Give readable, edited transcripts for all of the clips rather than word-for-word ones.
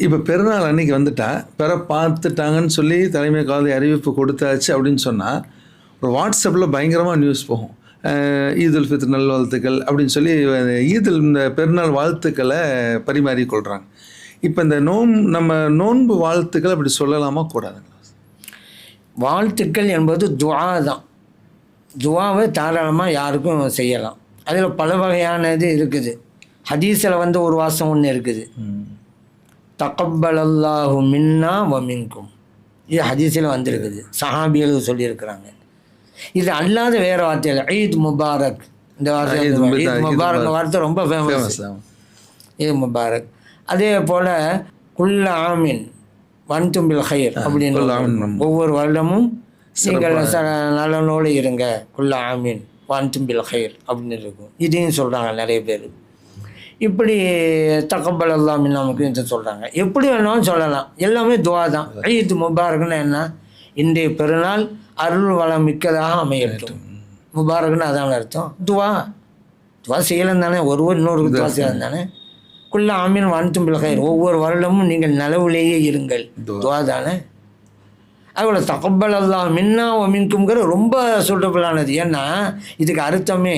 இப்போ பெருநாள் அன்னைக்கு வந்துட்டா பார்த்துட்டாங்கன்னு சொல்லி தலைமை காவலி அறிவிப்பு கொடுத்தாச்சு அப்படின்னு சொன்னால் ஒரு வாட்ஸ்அப்பில் பயங்கரமாக நியூஸ் போகும். ஈதுல் ஃபித்ர் நல்வாழ்த்துக்கள் அப்படின்னு சொல்லி ஈதுல் இந்த பெருநாள் வாழ்த்துக்களை பரிமாறிக்கொள்கிறாங்க. இப்போ இந்த நம்ம நோன்பு வாழ்த்துக்கள் அப்படி சொல்லலாமா கூடாதுங்களா? வாழ்த்துக்கள் என்பது துவா தான். துவாவை தாராளமாக யாருக்கும் செய்யலாம். அதில் பல வகையானது இருக்குது. ஹதீஸில் வந்து ஒரு வாசம் ஒன்று இருக்குது, தகப்பலல்லாஹு மின்னா வ மின்கும். இது ஹதீஸில் வந்திருக்குது, சஹாபிகள் சொல்லியிருக்கிறாங்க. இது அல்லாத வேறு வார்த்தையில் ஈத் முபாரக், இந்த வார்த்தை ஈத் முபாரக் வார்த்தை ரொம்ப ஃபேமஸ். ஈத் முபாரக். அதே போல் குல்ல ஆமீன் வன்தும்பில் ஹைர் அப்படின்னு ஒவ்வொரு வருடமும் நீங்கள் நலனோடு இருங்க, குல்ல ஆமீன் வன்தும்பில் ஹைர் அப்படின்னு இருக்கும். இதையும் சொல்கிறாங்க நிறைய பேர். இப்படி தகப்பல் அல்லாஹ் நமக்கு இதை சொல்கிறாங்க. எப்படி வேணாலும் சொல்லலாம், எல்லாமே துவா தான். ஈத் முபாரக்னு என்ன? இன்றைய பெருநாள் அருள் வளம் மிக்கதாக அமையட்டும். முபாரக்னு அதான் அர்த்தம். துவா செய்யலாம் தானே, ஒருவர் இன்னொருக்கு துவா செய்யலாம் தானே. குல்ல ஆமீன் வன்தும் பில் ஹைர், ஒவ்வொரு வருடமும் நீங்கள் நலவுலேயே இருங்கள், துவா தானே. அதுபோல் தகப்பல் அல்லாஹ் மின்னா மின்கும்ங்கிற ரொம்ப சூட்டபிளானது. ஏன்னா இதுக்கு அர்த்தமே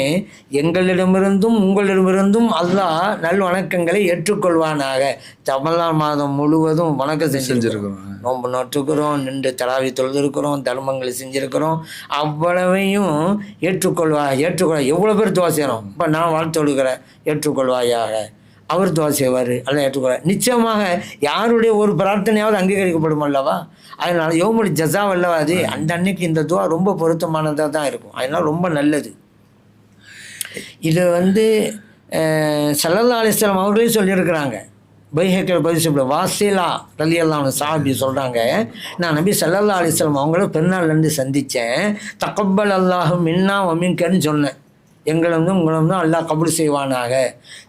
எங்களிடமிருந்தும் உங்களிடமிருந்தும் அல்லாஹ் நல் வணக்கங்களை ஏற்றுக்கொள்வானாக. ரமலான் மாதம் முழுவதும் வணக்கம் செஞ்சுருக்கிறோம், நோன்பு நோட்டுக்கிறோம், நின்று தராவி தொழுதுருக்கிறோம், தர்மங்களை செஞ்சுருக்கிறோம். அவ்வளவையும் ஏற்றுக்கொள்ள எவ்வளோ பேர் துவா செய்கிறோம். இப்போ நான் வாழ்த்து தொழுகிறேன், ஏற்றுக்கொள்வாயாக. அவர் துவா செய்வார், அல்ல ஏற்றுக்கொள்வார். நிச்சயமாக யாருடைய ஒரு பிரார்த்தனையாவது அங்கீகரிக்கப்படும் அல்லவா. அதனால் யௌமுல் ஜஸா அல்லவா அது. அந்த அன்னைக்கு இந்த துவா ரொம்ப பொருத்தமானதாக தான் இருக்கும். அதனால் ரொம்ப நல்லது. இது வந்து ஸல்லல்லாஹு அலைஹி வஸல்லம் அவர்களே சொல்லியிருக்கிறாங்க. பைஹக்கில் பதிவு வாசிலா ரலியல்லாஹு அன்ஹு சாஹாபி சொல்கிறாங்க, நான் நபி ஸல்லல்லாஹு அலைஹி வஸல்லம் அவங்கள பெருநாள்லேருந்து சந்தித்தேன். தகப்பல் அல்லாஹு மின்னா வ மின்கன்னு சொன்னேன், எங்களும் உங்களும் தான் அல்லாஹ் கபூல் செய்வானாக.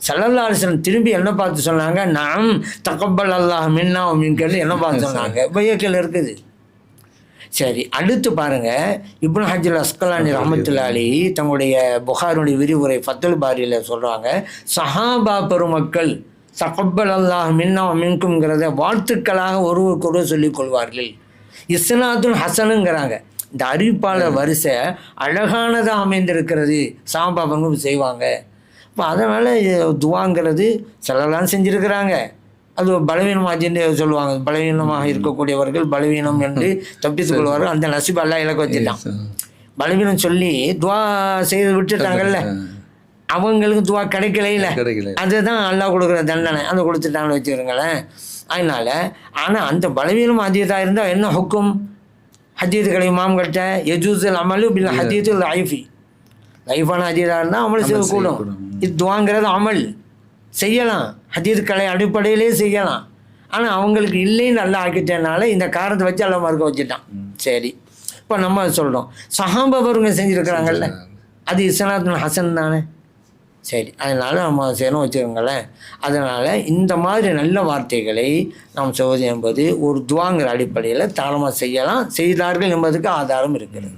ஸல்லல்லாஹு அலைஹி வஸல்லம் திரும்பி என்ன பார்த்து சொன்னாங்க? நாம் தகப்பல் அல்லாஹ் மின்னா வ மின்கன்னு என்ன பார்த்து சொன்னாங்க. பைஹக்கில் இருக்குது. சரி, அடுத்து பாருங்கள், இப்னு ஹஜ்ர் அஸ்கலானி ரஹ்மத்துல்லாஹி அலைஹி தங்களுடைய புகாரினுடைய விரிவுரை ஃபத்துல் பாரியில் சொல்கிறாங்க, சஹாபா பெருமக்கள் தகப்பல் அல்லாஹ் மின்னா வ மின்கும்ங்கிறத வாழ்த்துக்களாக ஒருவருக்கொருவர் சொல்லிக் கொள்வார்கள். இஸ்னாதுன் ஹசனுங்கிறாங்க. இந்த அறிவிப்பாளர் வரிசை அழகானதாக அமைந்திருக்கிறது, சாபாபங்கும் செய்வாங்க. இப்போ அதனால் துவாங்கிறது சிலர்லாம் செஞ்சுருக்கிறாங்க. அது பலவீனமாச்சுன்னு சொல்லுவாங்க. பலவீனமாக இருக்கக்கூடியவர்கள் பலவீனம் என்று தப்பித்துக் கொள்வார்கள். அந்த நசிபு அல்லா இலக்க வச்சுட்டான். பலவீனம் சொல்லி துவா செய்து விட்டுட்டாங்கல்ல, அவங்களுக்கு துவா கிடைக்கல. அதுதான் அல்லாஹ் கொடுக்குற தண்டனை, அதை கொடுத்துட்டாங்கன்னு வச்சுக்கிறோங்களேன். அதனால் ஆனால் அந்த பலவீனம் அதிகதாக இருந்தால் என்ன ஹுக்கும்? ஹதீதுகளை இமாம்கிட்ட யஜூஸுல் அமலு பில் ஹதீதுல் லைஃபி, லைஃபான ஹதீதாக இருந்தால் அமல் செய்யக்கூடும். இது துவாங்கிறது அமல் செய்யலாம், ஹதீதுக்களை அடிப்படையிலே செய்யலாம். ஆனால் அவங்களுக்கு இல்லைன்னு நல்லா ஆக்கிட்டனால இந்த காரணத்தை வச்சு எல்லாம் மறுக்க வச்சுட்டான். சரி, இப்போ நம்ம சொல்கிறோம் சஹாபாவருங்க செஞ்சுருக்கிறாங்கல்ல, அது இஸ்னாதுன் ஹசன் தானே. சரி, அதனால் நம்ம செய்யணும் வச்சுக்கோங்களேன். அதனால் இந்த மாதிரி நல்ல வார்த்தைகளை நாம் செய்வது என்பது ஒரு துவாங்கிற அடிப்படையில் தாராளமாக செய்யலாம், செய்தார்கள் என்பதுக்கு ஆதாரம் இருக்கிறது.